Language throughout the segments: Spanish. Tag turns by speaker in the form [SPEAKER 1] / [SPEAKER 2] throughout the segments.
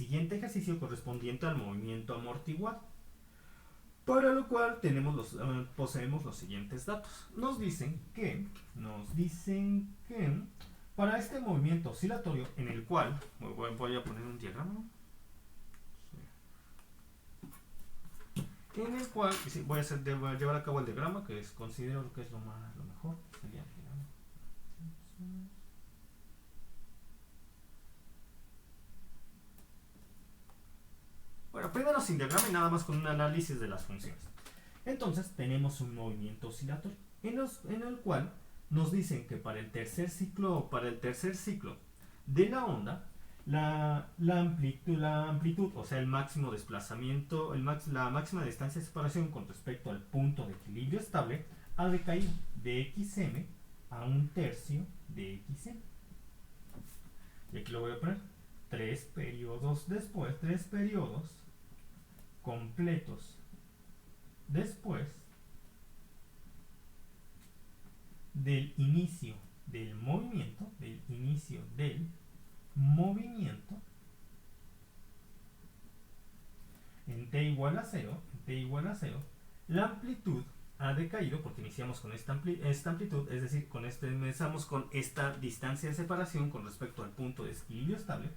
[SPEAKER 1] siguiente ejercicio correspondiente al movimiento amortiguado. Para lo cual poseemos los siguientes datos. Nos dicen que para este movimiento oscilatorio en el cual, voy a poner un diagrama, en el cual voy a llevar a cabo el diagrama que considero que es lo mejor. Sería el diagrama. Bueno, primero sin diagrama y nada más con un análisis de las funciones. Entonces tenemos un movimiento oscilatorio en el cual nos dicen que para el tercer ciclo de la onda, la amplitud, o sea, el máximo desplazamiento, la máxima distancia de separación con respecto al punto de equilibrio estable, ha decaído de xm a 1/3 de xm. Y aquí lo voy a poner. 3 periodos completos después del inicio del movimiento, en t igual a 0, la amplitud ha decaído, porque iniciamos con esta amplitud, es decir, comenzamos con esta distancia de separación con respecto al punto de equilibrio estable,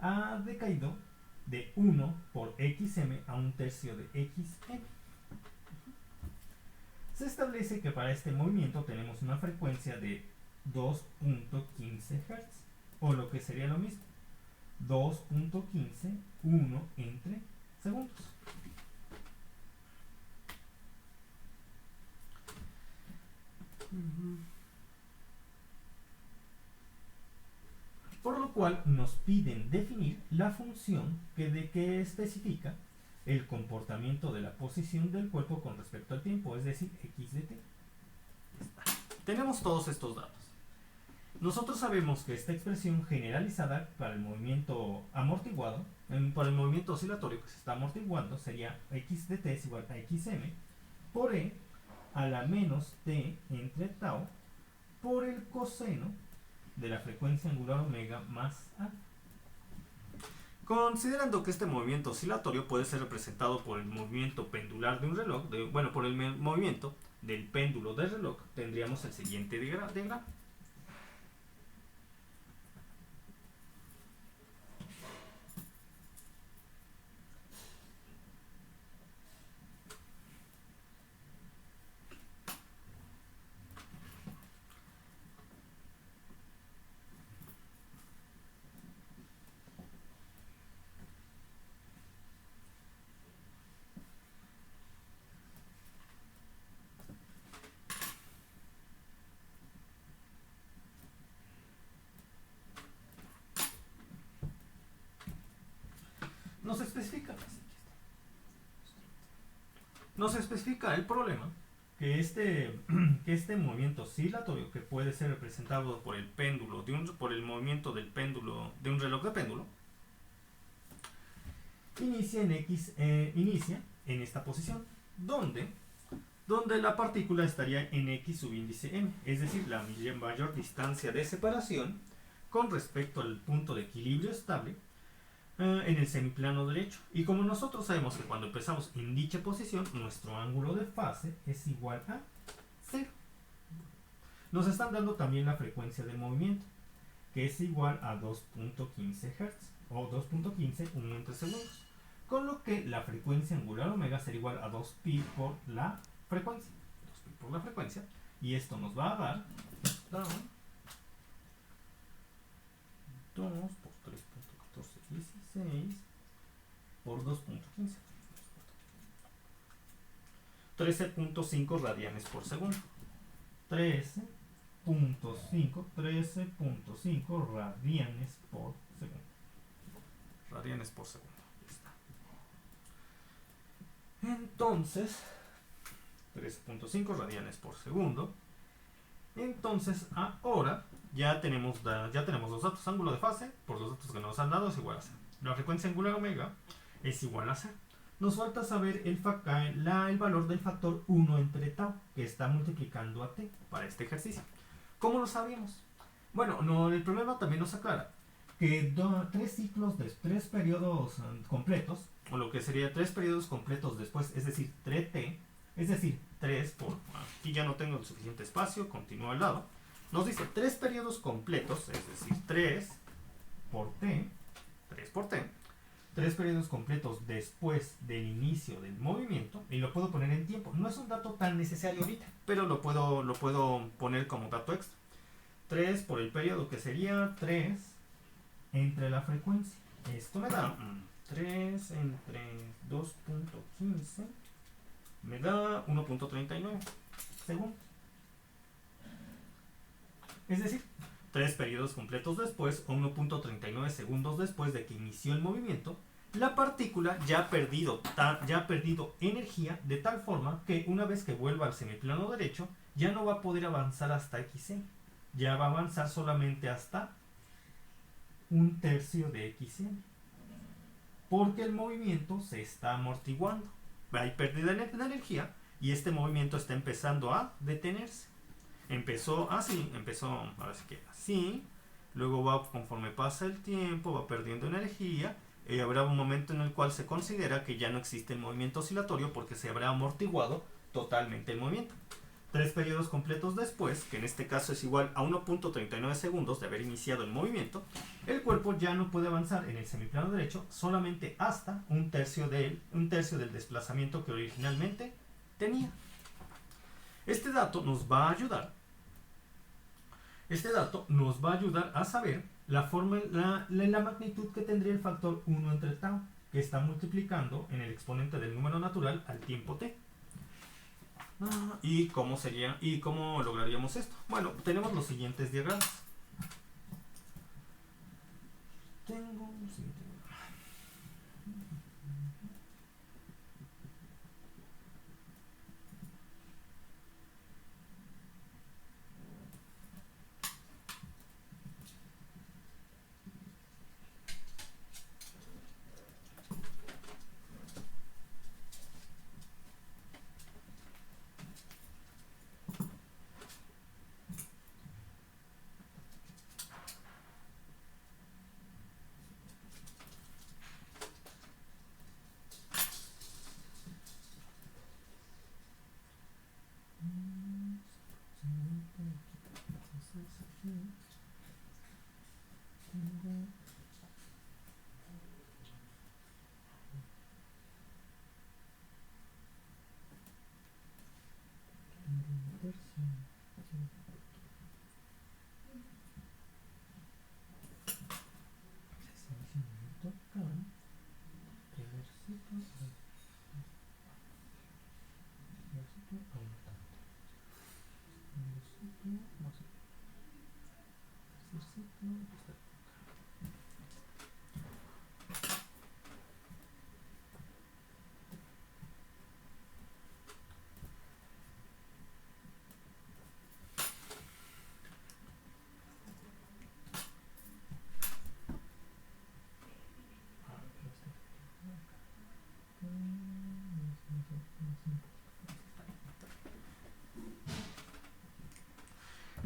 [SPEAKER 1] ha decaído de 1 por xm a 1/3 de xm. Se establece que para este movimiento tenemos una frecuencia de 2.15 Hz, o lo que sería lo mismo, 2.15, 1 entre segundos. Por lo cual nos piden definir la función que especifica el comportamiento de la posición del cuerpo con respecto al tiempo, es decir, x de t. Tenemos todos estos datos. Nosotros sabemos que esta expresión generalizada para el movimiento amortiguado, para el movimiento oscilatorio que se está amortiguando, sería x de t es igual a xm por e a la menos t entre tau por el coseno de la frecuencia angular omega más a. Considerando que este movimiento oscilatorio puede ser representado por el movimiento pendular de un reloj, por el movimiento del péndulo del reloj, tendríamos el siguiente diagrama. Nos especifica el problema que este movimiento oscilatorio, que puede ser representado por el péndulo por el movimiento del péndulo de un reloj de péndulo, inicia en esta posición donde la partícula estaría en x subíndice m, es decir, la mayor distancia de separación con respecto al punto de equilibrio estable en el semiplano derecho. Y como nosotros sabemos que cuando empezamos en dicha posición, nuestro ángulo de fase es igual a 0. Nos están dando también la frecuencia del movimiento, que es igual a 2.15 Hz, o 2.15 1 entre segundos. Con lo que la frecuencia angular omega será igual a 2pi por la frecuencia. Y esto nos va a dar 2 por 3.1416 por 2.15. 13.5 radianes por segundo. 13.5 radianes por segundo. Radianes por segundo. Ya está. Entonces, 13.5 radianes por segundo. Entonces, ahora ya tenemos los datos. Ángulo de fase, por los datos que nos han dado, es igual a 0. La frecuencia angular omega es igual a 0. Nos falta saber el valor del factor 1 entre tau, que está multiplicando a t para este ejercicio. ¿Cómo lo sabíamos? Bueno, el problema también nos aclara que tres ciclos de tres periodos completos, o lo que sería tres periodos completos después, es decir, 3t, es decir, 3 por... Aquí ya no tengo el suficiente espacio, continúo al lado. Nos dice tres periodos completos, es decir, 3 por t, 3 por t, tres periodos completos después del inicio del movimiento, y lo puedo poner en tiempo. No es un dato tan necesario ahorita, pero lo puedo poner como dato extra. 3 por el periodo, que sería 3 entre la frecuencia. Esto me da 3 entre 2.15, me da 1.39 segundos. Es decir, 3 periodos completos después, o 1.39 segundos después de que inició el movimiento, la partícula ya ha perdido energía, de tal forma que una vez que vuelva al semiplano derecho, ya no va a poder avanzar hasta xm. Ya va a avanzar solamente hasta un tercio de xm. Porque el movimiento se está amortiguando. Hay pérdida de energía y este movimiento está empezando a detenerse. Empezó así, ahora sí que así, luego va, conforme pasa el tiempo, va perdiendo energía, y habrá un momento en el cual se considera que ya no existe el movimiento oscilatorio porque se habrá amortiguado totalmente el movimiento. 3 periodos completos después, que en este caso es igual a 1.39 segundos de haber iniciado el movimiento, el cuerpo ya no puede avanzar en el semiplano derecho solamente hasta un tercio del desplazamiento que originalmente tenía. Este dato nos va a ayudar a saber la magnitud que tendría el factor 1 entre tau, que está multiplicando en el exponente del número natural al tiempo t. ¿Y cómo lograríamos esto? Bueno, tenemos los siguientes diagramas. Tengo un siguiente diagrama.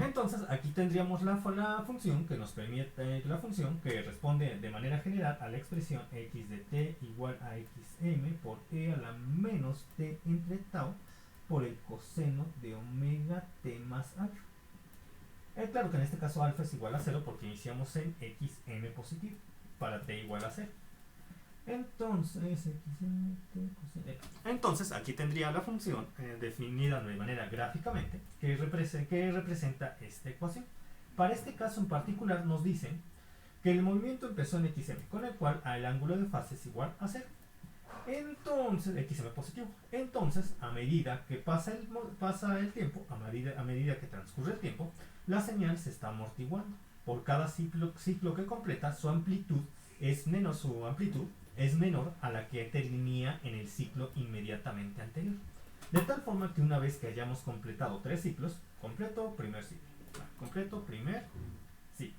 [SPEAKER 1] Entonces aquí tendríamos la función que nos permite, la función que responde de manera general a la expresión x de t igual a xm por e a la menos t entre tau por el coseno de omega t más alfa. Claro que en este caso alfa es igual a 0 porque iniciamos en xm positivo para t igual a 0. Entonces aquí tendría la función definida de manera gráficamente que representa esta ecuación. Para este caso en particular nos dicen que el movimiento empezó en xm, con el cual el ángulo de fase es igual a 0. Entonces, xm positivo. Entonces, a medida que pasa el tiempo, a medida que transcurre el tiempo, la señal se está amortiguando. Por cada ciclo que completa, su amplitud es menor a la que tenía en el ciclo inmediatamente anterior. De tal forma que una vez que hayamos completado 3 ciclos, completo primer ciclo, completo primer ciclo,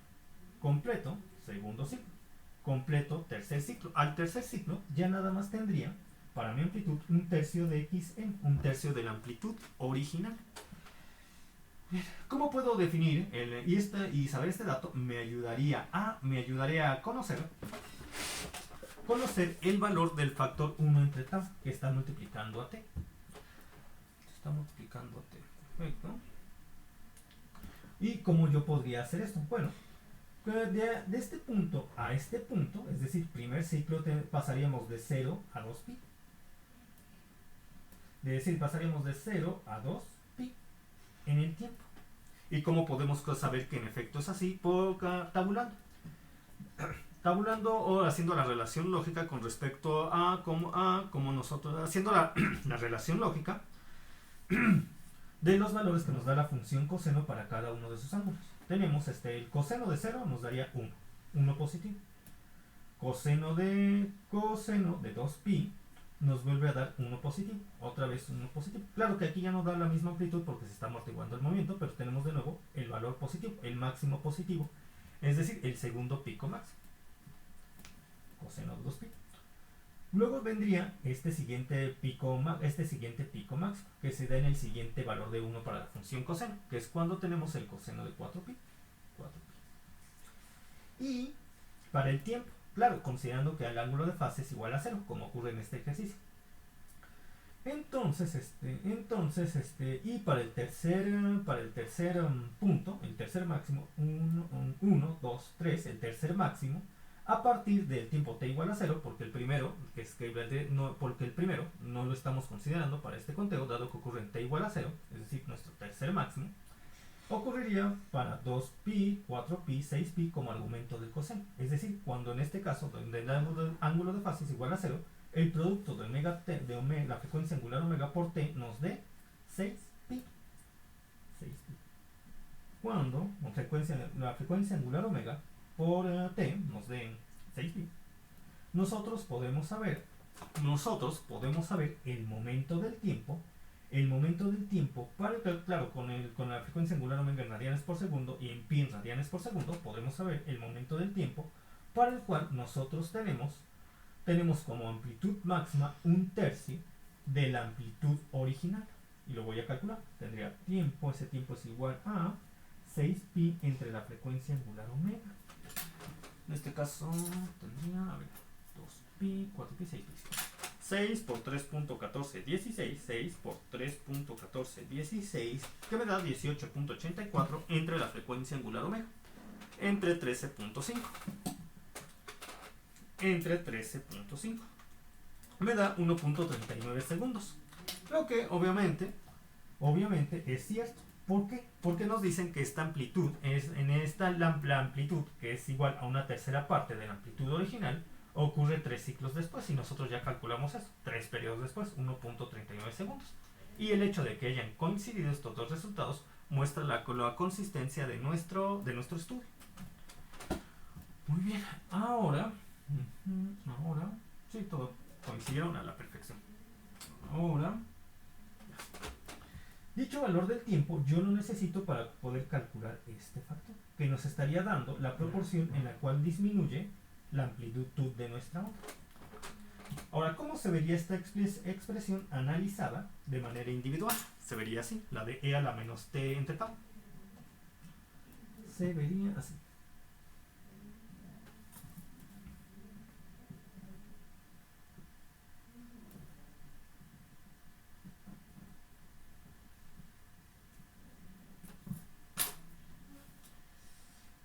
[SPEAKER 1] completo segundo ciclo, completo tercer ciclo. Al tercer ciclo ya nada más tendría para mi amplitud un tercio de xm, un tercio de la amplitud original. ¿Cómo puedo definir y saber este dato? Me ayudaría a conocer el valor del factor 1 entre tau, que está multiplicando a t. Perfecto. ¿Y cómo yo podría hacer esto? Bueno, de este punto a este punto, es decir, primer ciclo, pasaríamos de 0 a 2pi. Es decir, pasaríamos de 0 a 2pi en el tiempo. ¿Y cómo podemos saber que en efecto es así? Tabulando. Tabulando o haciendo la relación lógica con respecto a como nosotros, haciendo la relación lógica de los valores que nos da la función coseno para cada uno de sus ángulos. Tenemos el coseno de 0 nos daría 1 positivo. Coseno de 2pi nos vuelve a dar 1 positivo, otra vez 1 positivo. Claro que aquí ya nos da la misma amplitud porque se está amortiguando el movimiento, pero tenemos de nuevo el valor positivo, el máximo positivo, es decir, el segundo pico máximo. Coseno de 2pi. Luego vendría este siguiente pico máximo, que se da en el siguiente valor de 1 para la función coseno, que es cuando tenemos el coseno de 4pi. Y para el tiempo, claro, considerando que el ángulo de fase es igual a 0, como ocurre en este ejercicio. Entonces, y para el tercer punto, el tercer máximo, 1, 2, 3, el tercer máximo, a partir del tiempo t igual a 0, porque el primero no lo estamos considerando para este conteo, dado que ocurre en t igual a 0, es decir, nuestro tercer máximo, ocurriría para 2pi, 4pi, 6pi como argumento del coseno. Es decir, cuando en este caso, donde el ángulo de fase es igual a 0, el producto de omega t, la frecuencia angular omega por t nos dé 6pi. Cuando la frecuencia angular omega por t nos dé 6pi, nosotros podemos saber el momento del tiempo. Claro, con la frecuencia angular omega en radianes por segundo y en pi en radianes por segundo, podemos saber el momento del tiempo para el cual nosotros tenemos como amplitud máxima 1/3 de la amplitud original. Y lo voy a calcular. Tendría tiempo, ese tiempo es igual a 6pi entre la frecuencia angular omega. En este caso tendría, 2pi, 4pi, 6pi. 6 por 3.14, 16, 6 por 3.14, 16, que me da 18.84 entre la frecuencia angular omega, entre 13.5. Me da 1.39 segundos. Lo que obviamente es cierto. ¿Por qué? Porque nos dicen que esta amplitud, la amplitud que es igual a 1/3 parte de la amplitud original, ocurre 3 ciclos después y nosotros ya calculamos eso, 3 periodos después, 1.39 segundos. Y el hecho de que hayan coincidido estos dos resultados muestra la consistencia de nuestro estudio. Muy bien, ahora, sí, todo coincidieron a la perfección. Ahora, dicho valor del tiempo yo lo necesito para poder calcular este factor, que nos estaría dando la proporción en la cual disminuye la amplitud de nuestra onda. Ahora, ¿cómo se vería esta expresión analizada de manera individual? Se vería así, la de e a la menos t entre tau. Se vería así.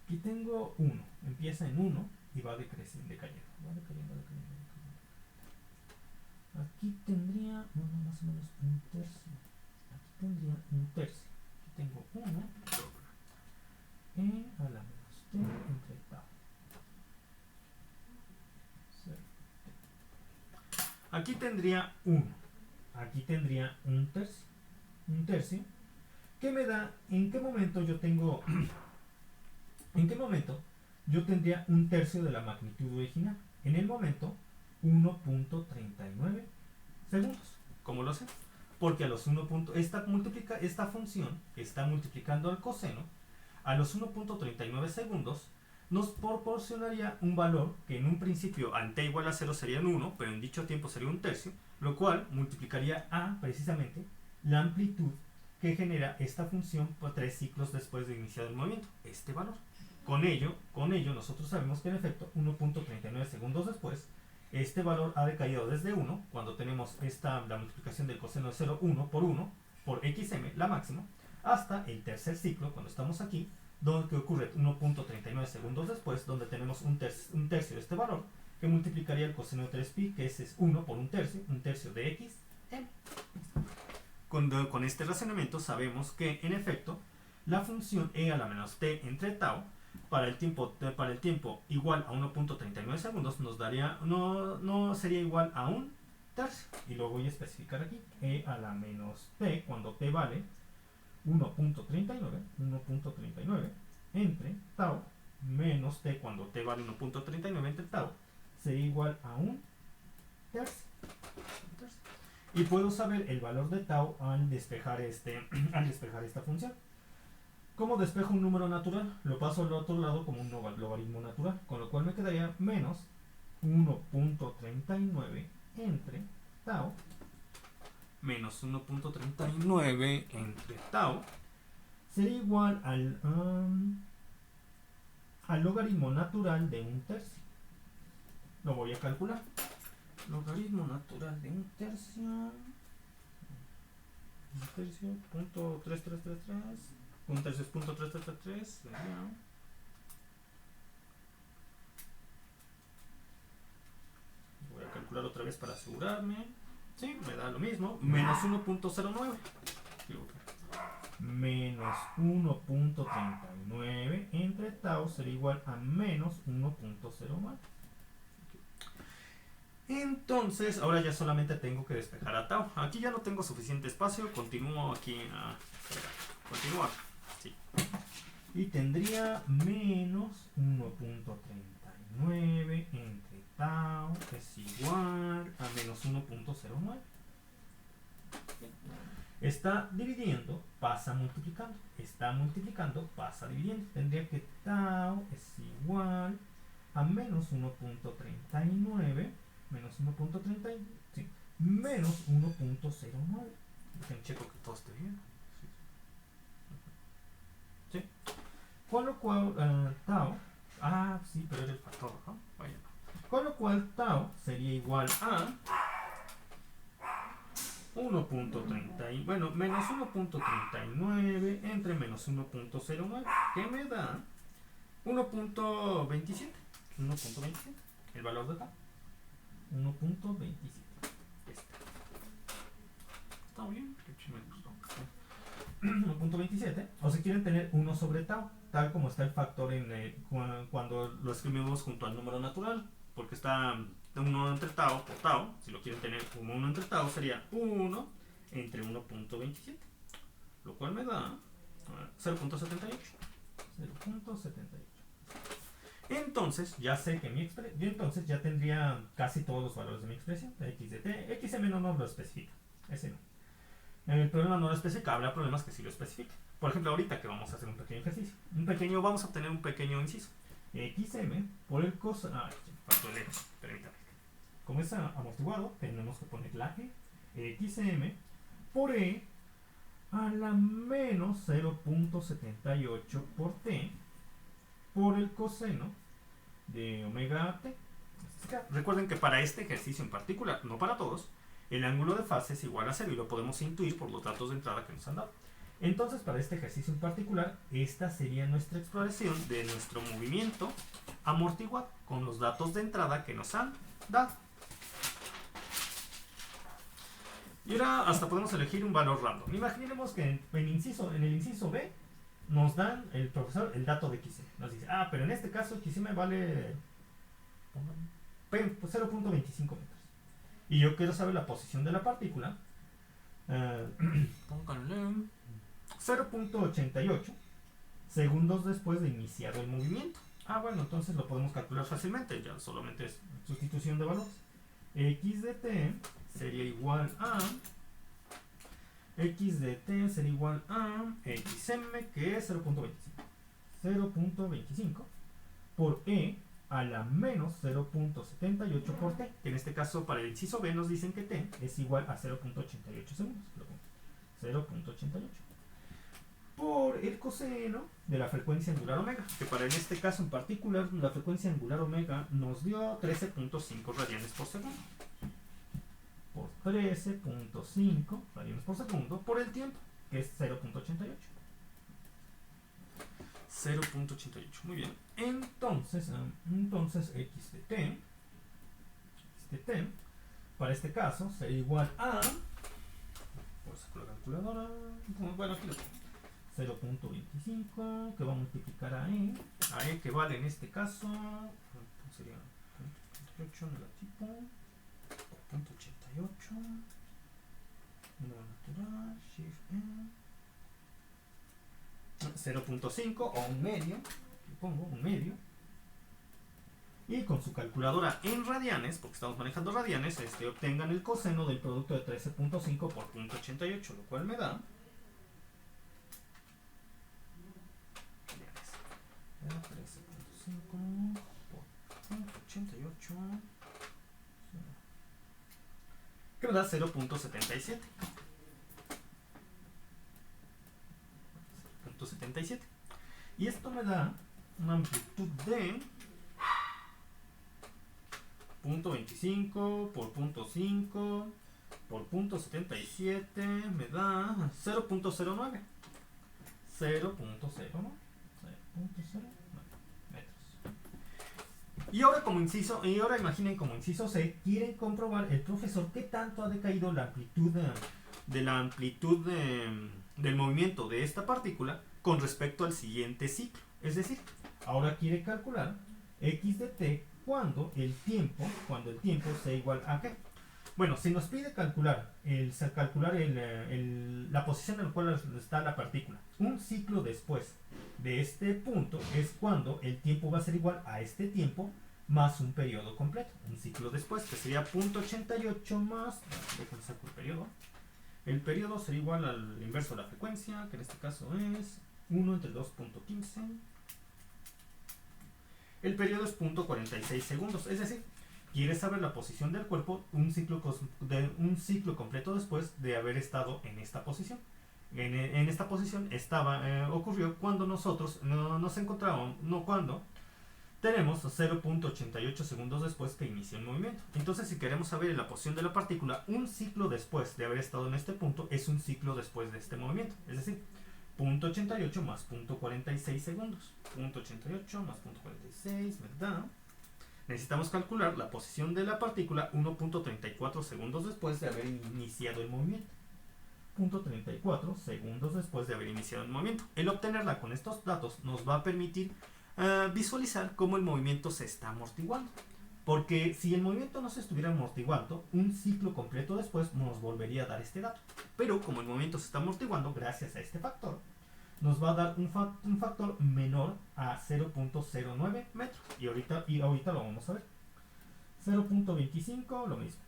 [SPEAKER 1] Aquí tengo 1, empieza en 1 y va decayendo. Aquí tendría más o menos 1/3. Aquí tendría 1/3. Aquí tengo 1 e a la menos t entre tau. Aquí tendría 1. Aquí tendría 1/3. ¿Qué me da? ¿En qué momento yo tengo? ¿En qué momento yo tendría 1/3 de la magnitud original? En el momento 1.39 segundos. ¿Cómo lo sé? Porque a los 1. Esta función está multiplicando al coseno. A los 1.39 segundos nos proporcionaría un valor que en un principio al t igual a 0 sería 1, pero en dicho tiempo sería 1/3, lo cual multiplicaría a precisamente la amplitud que genera esta función por 3 ciclos después de iniciar el movimiento, este valor. Con ello nosotros sabemos que en efecto 1.39 segundos después, este valor ha decaído desde 1, cuando tenemos la multiplicación del coseno de 0, 1 por xm, la máxima, hasta el tercer ciclo, cuando estamos aquí, donde ocurre 1.39 segundos después, donde tenemos un tercio de este valor, que multiplicaría el coseno de 3pi, que ese es 1 por un tercio de x, m. Con este razonamiento sabemos que, en efecto, la función e a la menos t entre tau, para el tiempo igual a 1.39 segundos, nos daría, no sería igual a un tercio. Y lo voy a especificar aquí, e a la menos t, cuando t vale 1.39 entre tau, menos t cuando t vale 1.39 entre tau, sería igual a un tercio. Y puedo saber el valor de tau al despejar esta función. ¿Cómo despejo un número natural? Lo paso al otro lado como un logaritmo natural, con lo cual me quedaría menos 1.39 entre tau, menos 1.39 entre tau, sería igual al logaritmo natural de un tercio. Lo voy a calcular. Logaritmo natural de un tercio, punto 3333, un tercio es punto 3333, sería... Voy a calcular otra vez para asegurarme. Sí, me da lo mismo, menos 1.09. Menos 1.39 entre tau sería igual a menos 1.09. Entonces, ahora ya solamente tengo que despejar a tau. Aquí ya no tengo suficiente espacio, continúo aquí continúo. Sí. Y tendría menos 1.39 entre tau es igual a menos 1.09. Está dividiendo, pasa multiplicando. Está multiplicando, pasa dividiendo. Tendría que tau es igual a menos 1.39 menos 1.30, sí, menos 1.09. Dejen checo que todo esté bien. Sí. Con lo cual tau, sí, pero era el factor, ¿no? Vaya. Con lo cual tau sería igual a 1.30, bueno, menos 1.39 entre menos 1.09, que me da 1.27. 1.27, el valor de tau. 1.27. Está bien, qué chido me gustó. 1.27. O si quieren tener 1 sobre tau, tal como está el factor cuando lo escribimos junto al número natural, porque está 1 entre tau por tau. Si lo quieren tener como 1 entre tau, sería 1 entre 1.27, lo cual me da 0.78. Entonces ya sé que entonces ya tendría casi todos los valores de mi expresión, x de t. Xm no lo especifica, ese no. El problema no lo especifica, habrá problemas que sí lo especifica. Por ejemplo, ahorita que vamos a hacer un pequeño ejercicio, vamos a obtener un pequeño inciso. Xm por el coseno, faltó el x, permítame. Como es amortiguado, tenemos que poner la e. Xm por e a la menos 0.78 por t por el coseno de omega t. Recuerden que para este ejercicio en particular, no para todos, el ángulo de fase es igual a 0 y lo podemos intuir por los datos de entrada que nos han dado. Entonces, para este ejercicio en particular, esta sería nuestra exploración de nuestro movimiento amortiguado con los datos de entrada que nos han dado. Y ahora hasta podemos elegir un valor random. Imaginemos que en el inciso B nos dan el profesor el dato de xm. Nos dice, pero en este caso xm vale 0.25 metros. Y yo quiero saber la posición de la partícula. Pónganle 0.88 segundos después de iniciado el movimiento. Bueno, entonces lo podemos calcular fácilmente. Ya solamente es sustitución de valores. X de t sería igual a xm, que es 0.25 por e a la menos 0.78 por t, que en este caso para el inciso B nos dicen que t es igual a 0.88 segundos. 0.88. por el coseno de la frecuencia angular omega, que para en este caso en particular la frecuencia angular omega nos dio 13.5 radianes por segundo. Por 13.5 radianes por segundo por el tiempo, que es 0.88. 0.88, muy bien. Entonces x de t, para este caso sería igual a, por sacar la calculadora, bueno, aquí lo tengo, 0.25 que va a multiplicar a e que vale en este caso, sería 0.88 negativo por 0.88, natural, shift n, 0.5 o un medio, pongo un medio, y con su calculadora en radianes, porque estamos manejando radianes, obtengan el coseno del producto de 13.5 por 0.88, lo cual me da 13.5 por 0.88, que me da 0.77. 0.77. Y esto me da una amplitud de 0.25 por 0.5 por 0.77 me da 0.09. 0.09 metros. Y ahora imaginen como inciso C, quieren comprobar el profesor qué tanto ha decaído la amplitud del movimiento de esta partícula con respecto al siguiente ciclo. Es decir, ahora quiere calcular x de t cuando el tiempo sea igual a qué. Bueno, si nos pide calcular la posición en la cual está la partícula un ciclo después de este punto, es cuando el tiempo va a ser igual a este tiempo más un periodo completo, un ciclo después, que sería 0.88 más, déjenme sacar el periodo. El periodo sería igual al inverso de la frecuencia, que en este caso es 1 entre 2.15. El periodo es 0.46 segundos, es decir, quiere saber la posición del cuerpo un ciclo completo después de haber estado en esta posición. En esta posición ocurrió cuando nosotros nos encontrábamos, cuando tenemos 0.88 segundos después que inició el movimiento. Entonces, si queremos saber la posición de la partícula un ciclo después de haber estado en este punto, es un ciclo después de este movimiento. Es decir, 0.88 más 0.46 segundos. 0.88 más 0.46 me da... Necesitamos calcular la posición de la partícula 1.34 segundos después de haber iniciado el movimiento. 0.34 segundos después de haber iniciado el movimiento. El obtenerla con estos datos nos va a permitir visualizar cómo el movimiento se está amortiguando. Porque si el movimiento no se estuviera amortiguando, un ciclo completo después nos volvería a dar este dato. Pero como el movimiento se está amortiguando gracias a este factor, nos va a dar un factor menor a 0.09 metros. Y ahorita lo vamos a ver. 0.25 lo mismo.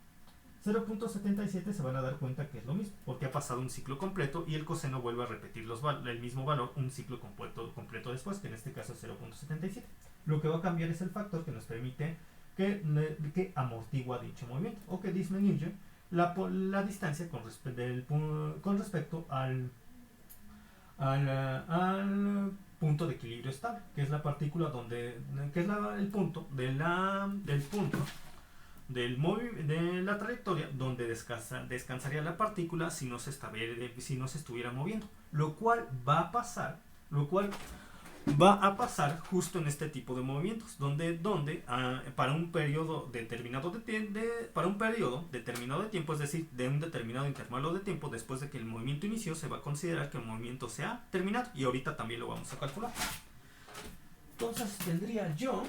[SPEAKER 1] 0.77 se van a dar cuenta que es lo mismo, porque ha pasado un ciclo completo y el coseno vuelve a repetir el mismo valor un ciclo completo después, que en este caso es 0.77. Lo que va a cambiar es el factor que nos permite que amortigua dicho movimiento, o que disminuye la distancia con respecto al punto de equilibrio estable, que es la partícula el punto de la trayectoria donde descansaría la partícula si no se estuviera moviendo, lo cual va a pasar justo en este tipo de movimientos, donde para un periodo determinado de tiempo, es decir, de un determinado intervalo de tiempo después de que el movimiento inició, se va a considerar que el movimiento se ha terminado, y ahorita también lo vamos a calcular. Entonces tendría yo,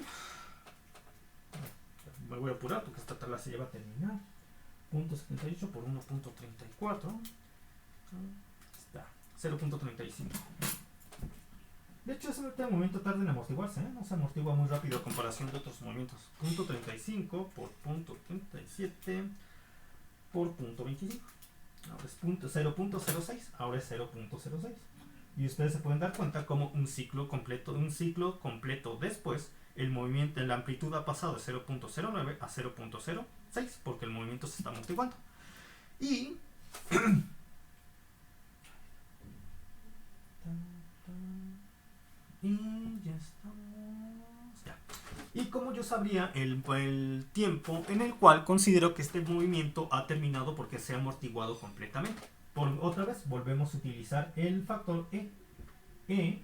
[SPEAKER 1] me voy a apurar porque esta tabla se lleva a terminar, 0.78 por 1.34 está 0.35. De hecho, ese movimiento tarda en amortiguarse, no se amortigua muy rápido a comparación de otros movimientos. 0.35 por 0.37 por 0.25. Ahora es 0.06, ahora es 0.06. Y ustedes se pueden dar cuenta como un ciclo completo después, la amplitud ha pasado de 0.09 a 0.06 porque el movimiento se está amortiguando. Y Y ya estamos. Ya. Y como yo sabría el tiempo en el cual considero que este movimiento ha terminado porque se ha amortiguado completamente. Otra vez volvemos a utilizar el factor E. E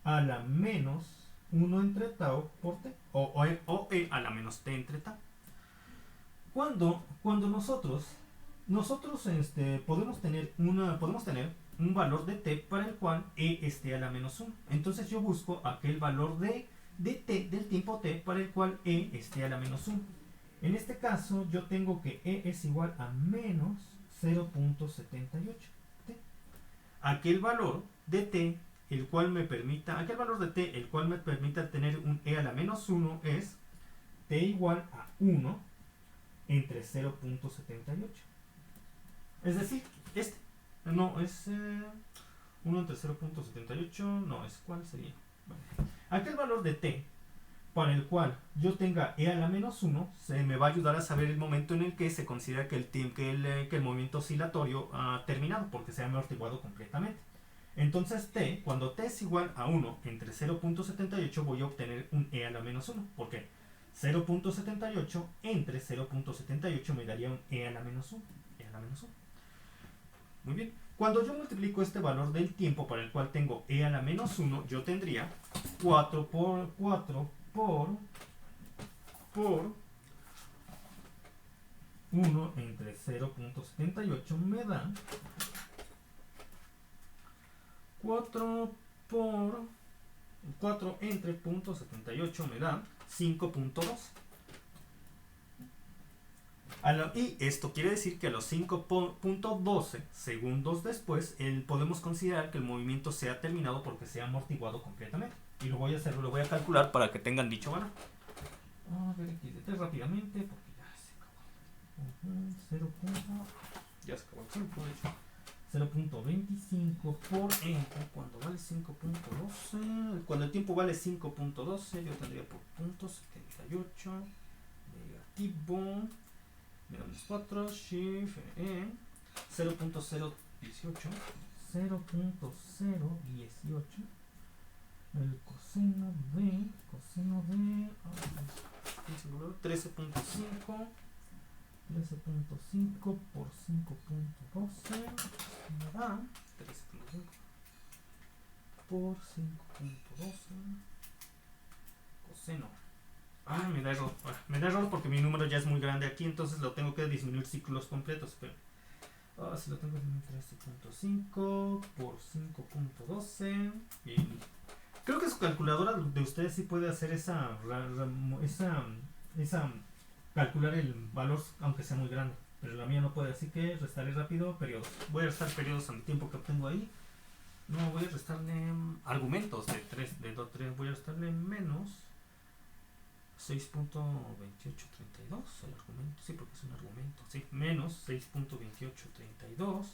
[SPEAKER 1] a la menos 1 entre tau por t. O E a la menos t entre tau. Cuando nosotros podemos tener un valor de t para el cual e esté a la menos 1. Entonces yo busco aquel valor de t del tiempo t para el cual e esté a la menos 1. En este caso yo tengo que e es igual a menos 0.78. Aquel valor de t el cual me permita tener un e a la menos 1 es t igual a 1 entre 0.78. Es decir, no, es 1 entre 0.78, no, es ¿cuál sería? Bueno, aquel valor de t para el cual yo tenga e a la menos 1 se me va a ayudar a saber el momento en el que se considera que el movimiento oscilatorio ha terminado porque se ha amortiguado completamente. Entonces cuando t es igual a 1 entre 0.78 voy a obtener un e a la menos 1. ¿Por qué? 0.78 entre 0.78 me daría un e a la menos 1. E a la menos 1. Muy bien. Cuando yo multiplico este valor del tiempo para el cual tengo e a la menos 1, yo tendría 4 por 1 entre 0.78 me da 4 entre 0.78 me da 5.2. Y esto quiere decir que a los 5.12 segundos después podemos considerar que el movimiento se ha terminado porque se ha amortiguado completamente. Y lo voy a calcular para que tengan dicho valor. A ver x de t rápidamente porque ya se acabó. Ya se acabó el tiempo, de hecho. 0.25 por cuando vale 5.12. Cuando el tiempo vale 5.12 yo tendría por punto 78 negativo menos 4 shift 0.018 el coseno de 13.5 por 5.12 me da 13.5 por 5.12 coseno. Me da error porque mi número ya es muy grande aquí, entonces lo tengo que disminuir ciclos completos, pero si lo tengo en 13.5 por 5.12. Bien. Creo que su calculadora de ustedes sí puede hacer calcular el valor aunque sea muy grande, pero la mía no puede, así que restaré rápido periodos. Voy a restar periodos al tiempo que obtengo ahí. No, voy a restarle argumentos de 3, voy a restarle menos 6.2832, el argumento, sí, porque es un argumento, sí, menos 6.2832,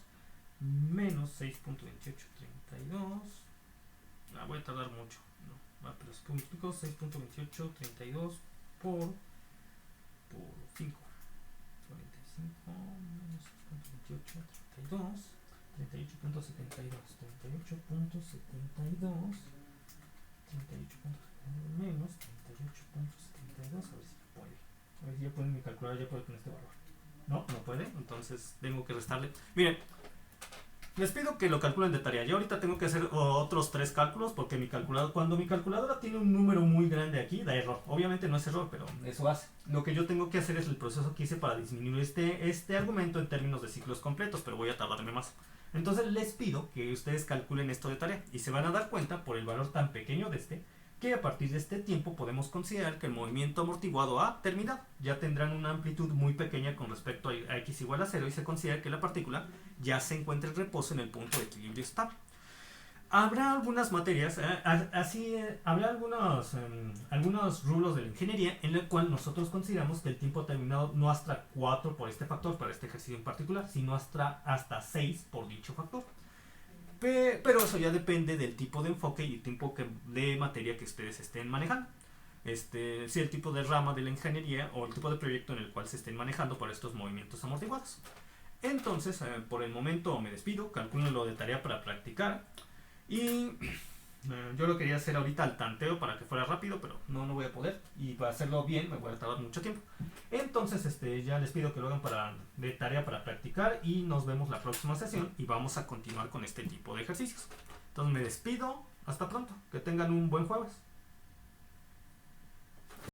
[SPEAKER 1] menos 6.2832, voy a tardar mucho, no, pero si multiplico 6.2832 por 5, 45 menos 6.2832, 38.72, 38.72, menos 38.72, a ver si puede. A ver si ya puede mi calculadora, ya puede con este valor. No puede, entonces tengo que restarle. Miren, les pido que lo calculen de tarea. Yo ahorita tengo que hacer otros 3 cálculos porque cuando mi calculadora tiene un número muy grande aquí, da error. Obviamente no es error, pero eso hace. Lo que yo tengo que hacer es el proceso que hice para disminuir este argumento en términos de ciclos completos, pero voy a tardarme más. Entonces les pido que ustedes calculen esto de tarea y se van a dar cuenta por el valor tan pequeño de que a partir de este tiempo podemos considerar que el movimiento amortiguado ha terminado. Ya tendrán una amplitud muy pequeña con respecto a x igual a 0 y se considera que la partícula ya se encuentra en reposo en el punto de equilibrio estable. Habrá algunas materias, habrá algunos rubros de la ingeniería en el cual nosotros consideramos que el tiempo terminado no hasta 4 por este factor, para este ejercicio en particular, sino hasta 6 por dicho factor. Pero eso ya depende del tipo de enfoque y el tipo de materia que ustedes estén manejando. Si el tipo de rama de la ingeniería o el tipo de proyecto en el cual se estén manejando para estos movimientos amortiguados. Entonces, por el momento me despido, calcúlenlo de tarea para practicar. Y Yo lo quería hacer ahorita al tanteo para que fuera rápido, pero no voy a poder. Y para hacerlo bien me voy a tardar mucho tiempo. Entonces ya les pido que lo hagan de tarea para practicar y nos vemos la próxima sesión y vamos a continuar con este tipo de ejercicios. Entonces me despido, hasta pronto, que tengan un buen jueves.